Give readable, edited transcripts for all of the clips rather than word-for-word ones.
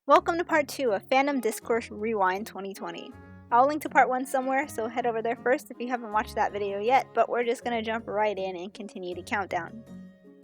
Welcome to Part 2 of Fandom Discourse Rewind 2020. I'll link to Part 1 somewhere, so head over there first if you haven't watched that video yet, but we're just gonna jump right in and continue the countdown.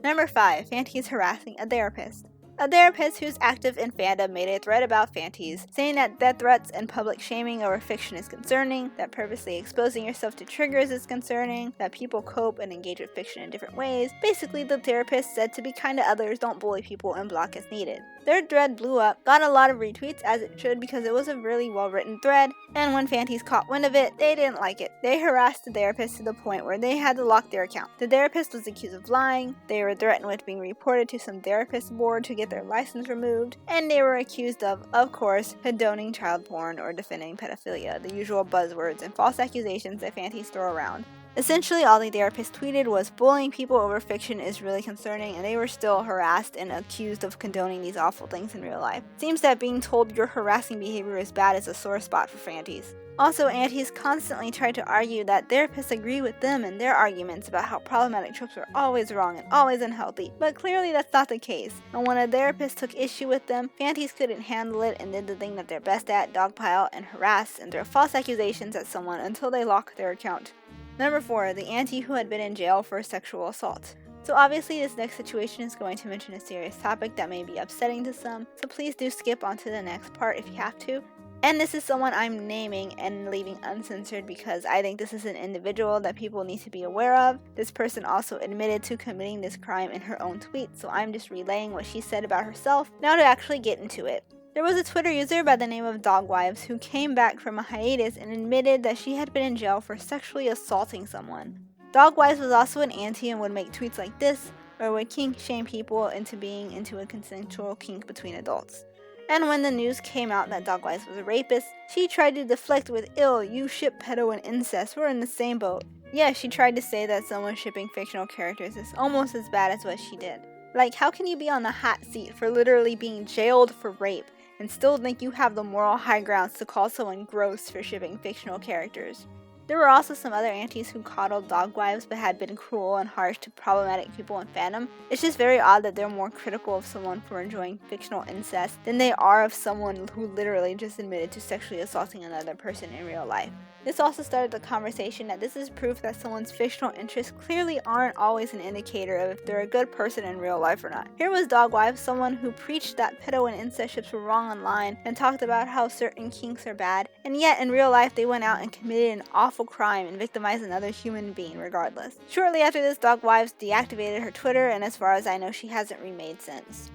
Number 5. Fantis harassing a therapist. A therapist who's active in fandom made a thread about Fantis, saying that death threats and public shaming over fiction is concerning, that purposely exposing yourself to triggers is concerning, that people cope and engage with fiction in different ways. Basically, the therapist said to be kind to others, don't bully people, and block as needed. Their thread blew up, got a lot of retweets as it should because it was a really well written thread, and when Fantis caught wind of it, they didn't like it. They harassed the therapist to the point where they had to lock their account. The therapist was accused of lying, they were threatened with being reported to some therapist board to get their license removed, and they were accused of course, condoning child porn or defending pedophilia, the usual buzzwords and false accusations that Fantis throw around. Essentially, all the therapist tweeted was bullying people over fiction is really concerning, and they were still harassed and accused of condoning these awful things in real life. Seems that being told your harassing behavior is bad is a sore spot for Fantis. Also, aunties constantly tried to argue that therapists agree with them in their arguments about how problematic tropes are always wrong and always unhealthy, but clearly that's not the case. And when a therapist took issue with them, Fantis couldn't handle it and did the thing that they're best at, dogpile and harass and throw false accusations at someone until they lock their account. Number 4. The auntie who had been in jail for sexual assault. So obviously this next situation is going to mention a serious topic that may be upsetting to some, so please do skip on to the next part if you have to. And this is someone I'm naming and leaving uncensored because I think this is an individual that people need to be aware of. This person also admitted to committing this crime in her own tweet, so I'm just relaying what she said about herself. Now to actually get into it. There was a Twitter user by the name of Dogwives who came back from a hiatus and admitted that she had been in jail for sexually assaulting someone. Dogwives was also an auntie and would make tweets like this, or would kink shame people into being into a consensual kink between adults. And when the news came out that Dogwives was a rapist, she tried to deflect with, "Ill, you ship pedo and incest, we're in the same boat." Yeah, she tried to say that someone shipping fictional characters is almost as bad as what she did. Like, how can you be on the hot seat for literally being jailed for rape and still think you have the moral high grounds to call someone gross for shipping fictional characters? There were also some other aunties who coddled Dogwives but had been cruel and harsh to problematic people in fandom. It's just very odd that they're more critical of someone for enjoying fictional incest than they are of someone who literally just admitted to sexually assaulting another person in real life. This also started the conversation that this is proof that someone's fictional interests clearly aren't always an indicator of if they're a good person in real life or not. Here was Dogwives, someone who preached that pedo and incest ships were wrong online and talked about how certain kinks are bad, and yet in real life they went out and committed an awful crime and victimized another human being regardless. Shortly after this, Dogwives deactivated her Twitter, and as far as I know, she hasn't remade since.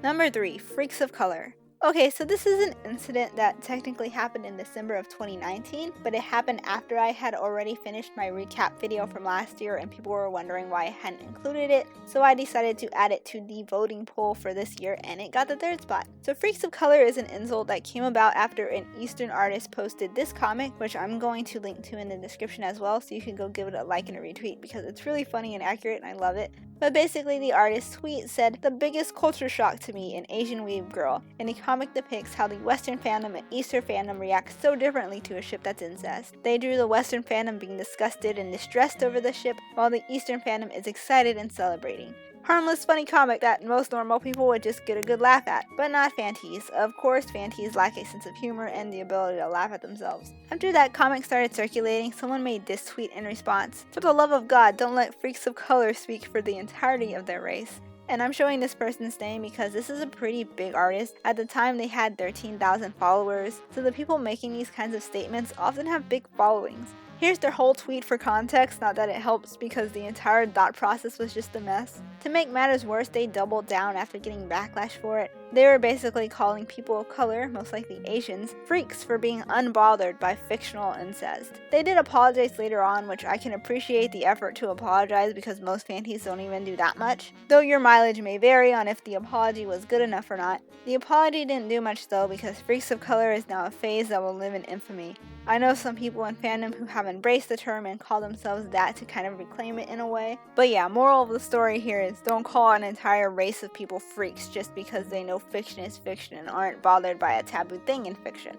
Number 3. Freaks of color. Okay, so this is an incident that technically happened in December of 2019, but it happened after I had already finished my recap video from last year and people were wondering why I hadn't included it, so I decided to add it to the voting poll for this year and it got the 3rd spot. So Freaks of Color is an insult that came about after an Eastern artist posted this comic, which I'm going to link to in the description as well, so you can go give it a like and a retweet because it's really funny and accurate and I love it. But basically the artist's tweet said, "The biggest culture shock to me, an Asian weeb girl." And the comic depicts how the Western fandom and Eastern fandom react so differently to a ship that's incest. They drew the Western fandom being disgusted and distressed over the ship, while the Eastern fandom is excited and celebrating. Harmless, funny comic that most normal people would just get a good laugh at, but not Fantis. Of course, Fantis lack a sense of humor and the ability to laugh at themselves. After that comic started circulating, someone made this tweet in response: "For the love of God, don't let freaks of color speak for the entirety of their race." And I'm showing this person's name because this is a pretty big artist. At the time, they had 13,000 followers, so the people making these kinds of statements often have big followings. Here's their whole tweet for context, not that it helps because the entire thought process was just a mess. To make matters worse, they doubled down after getting backlash for it. They were basically calling people of color, most likely Asians, freaks for being unbothered by fictional incest. They did apologize later on, which I can appreciate the effort to apologize because most Fantis don't even do that much, though your mileage may vary on if the apology was good enough or not. The apology didn't do much though because Freaks of Color is now a phase that will live in infamy. I know some people in fandom who have embraced the term and call themselves that to kind of reclaim it in a way. But yeah, moral of the story here is don't call an entire race of people freaks just because they know fiction is fiction and aren't bothered by a taboo thing in fiction.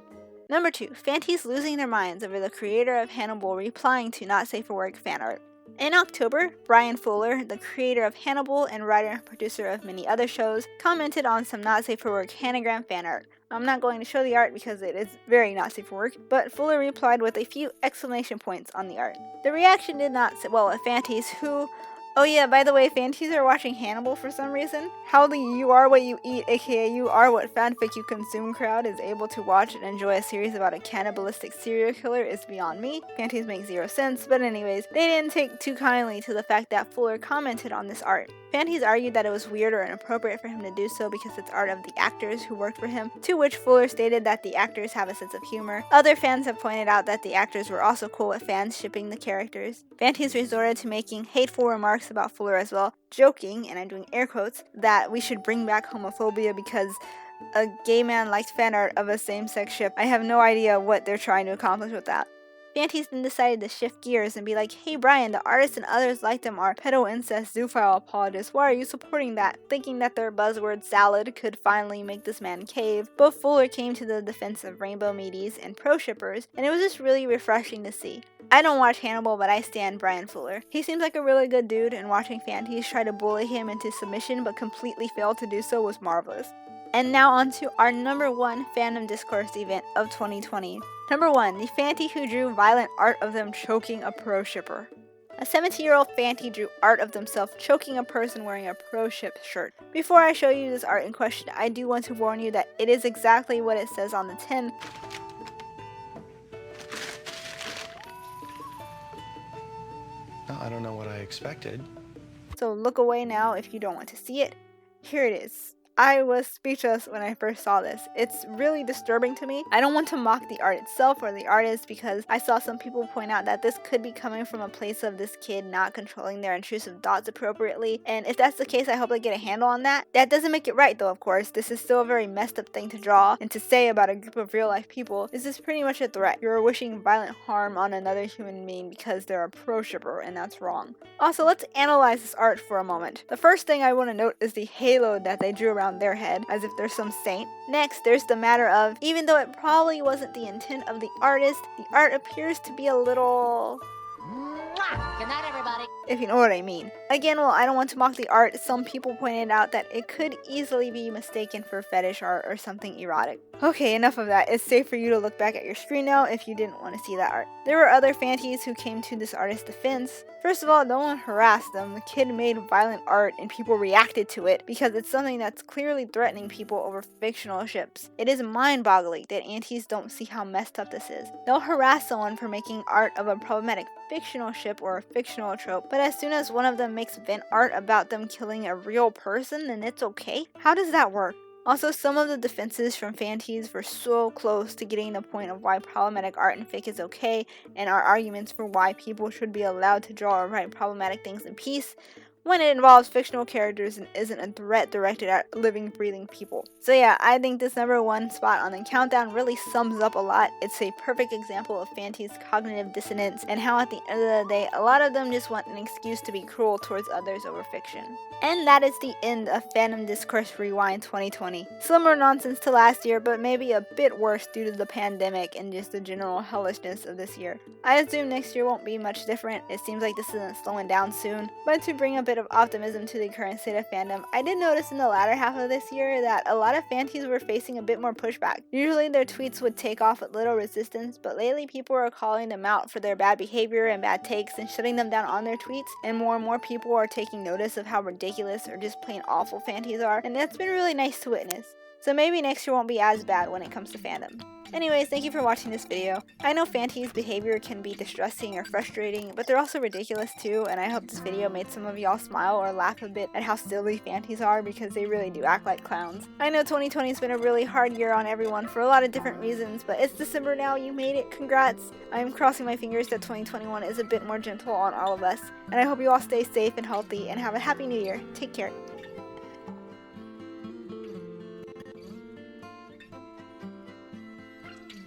Number 2. Fantis losing their minds over the creator of Hannibal replying to Not Safe for Work fan art. In October, Brian Fuller, the creator of Hannibal and writer and producer of many other shows, commented on some not safe for work Hanagram fan art. I'm not going to show the art because it is very not safe for work, but Fuller replied with a few exclamation points on the art. The reaction did not sit well with fanties who... Oh yeah, by the way, fanties are watching Hannibal for some reason. How the you are what you eat, aka you are what fanfic you consume crowd is able to watch and enjoy a series about a cannibalistic serial killer is beyond me. Fanties make zero sense, but anyways, they didn't take too kindly to the fact that Fuller commented on this art. Fanties argued that it was weird or inappropriate for him to do so because it's art of the actors who worked for him, to which Fuller stated that the actors have a sense of humor. Other fans have pointed out that the actors were also cool with fans shipping the characters. Fanties resorted to making hateful remarks about Fuller as well, joking, and I'm doing air quotes, that we should bring back homophobia because a gay man liked fan art of a same-sex ship. I have no idea what they're trying to accomplish with that. Fanties then decided to shift gears and be like, hey Brian, the artists and others like them are pedo-incest zoophile apologists. Why are you supporting that? Thinking that their buzzword salad could finally make this man cave. Both Fuller came to the defense of rainbow meaties and pro-shippers, and it was just really refreshing to see. I don't watch Hannibal, but I stan Brian Fuller. He seems like a really good dude, and watching fanties try to bully him into submission but completely fail to do so was marvelous. And now on to our number 1 Fandom Discourse event of 2020. Number 1, the fanty who drew violent art of them choking a pro-shipper. A 17-year-old fanty drew art of themselves choking a person wearing a pro-ship shirt. Before I show you this art in question, I do want to warn you that it is exactly what it says on the tin. I don't know what I expected. So look away now if you don't want to see it. Here it is. I was speechless when I first saw this. It's really disturbing to me. I don't want to mock the art itself or the artist because I saw some people point out that this could be coming from a place of this kid not controlling their intrusive thoughts appropriately, and if that's the case, I hope they get a handle on that. That doesn't make it right though, of course. This is still a very messed up thing to draw and to say about a group of real life people. This is pretty much a threat. You're wishing violent harm on another human being because they're a pro-shipper, and that's wrong. Also, let's analyze this art for a moment. The first thing I want to note is the halo that they drew around their head, as if they're some saint. Next, there's the matter of, even though it probably wasn't the intent of the artist, the art appears to be a little... Good night, everybody. If you know what I mean. Again, while I don't want to mock the art, some people pointed out that it could easily be mistaken for fetish art or something erotic. Okay, enough of that. It's safe for you to look back at your screen now if you didn't want to see that art. There were other fanties who came to this artist's defense. First of all, no one harassed them. The kid made violent art and people reacted to it because it's something that's clearly threatening people over fictional ships. It is mind-boggling that antis don't see how messed up this is. They'll harass someone for making art of a problematic fictional ship or a fictional trope, but as soon as one of them makes vent art about them killing a real person, then it's okay? How does that work? Also, some of the defenses from fanties were so close to getting the point of why problematic art and fic is okay, and our arguments for why people should be allowed to draw or write problematic things in peace, when it involves fictional characters and isn't a threat directed at living, breathing people. So yeah, I think this number 1 spot on the countdown really sums up a lot. It's a perfect example of fanties' cognitive dissonance and how at the end of the day, a lot of them just want an excuse to be cruel towards others over fiction. And that is the end of Fandom Discourse Rewind 2020. Similar nonsense to last year, but maybe a bit worse due to the pandemic and just the general hellishness of this year. I assume next year won't be much different. It seems like this isn't slowing down soon. But to bring a bit of optimism to the current state of fandom, I did notice in the latter half of this year that a lot of fanties were facing a bit more pushback. Usually their tweets would take off with little resistance, but lately people are calling them out for their bad behavior and bad takes and shutting them down on their tweets, and more people are taking notice of how ridiculous or just plain awful fanties are, and that's been really nice to witness. So maybe next year won't be as bad when it comes to fandom. Anyways, thank you for watching this video. I know fanties' behavior can be distressing or frustrating, but they're also ridiculous too, and I hope this video made some of y'all smile or laugh a bit at how silly fanties are because they really do act like clowns. I know 2020 has been a really hard year on everyone for a lot of different reasons, but it's December now, you made it, congrats! I'm crossing my fingers that 2021 is a bit more gentle on all of us, and I hope you all stay safe and healthy and have a happy new year. Take care.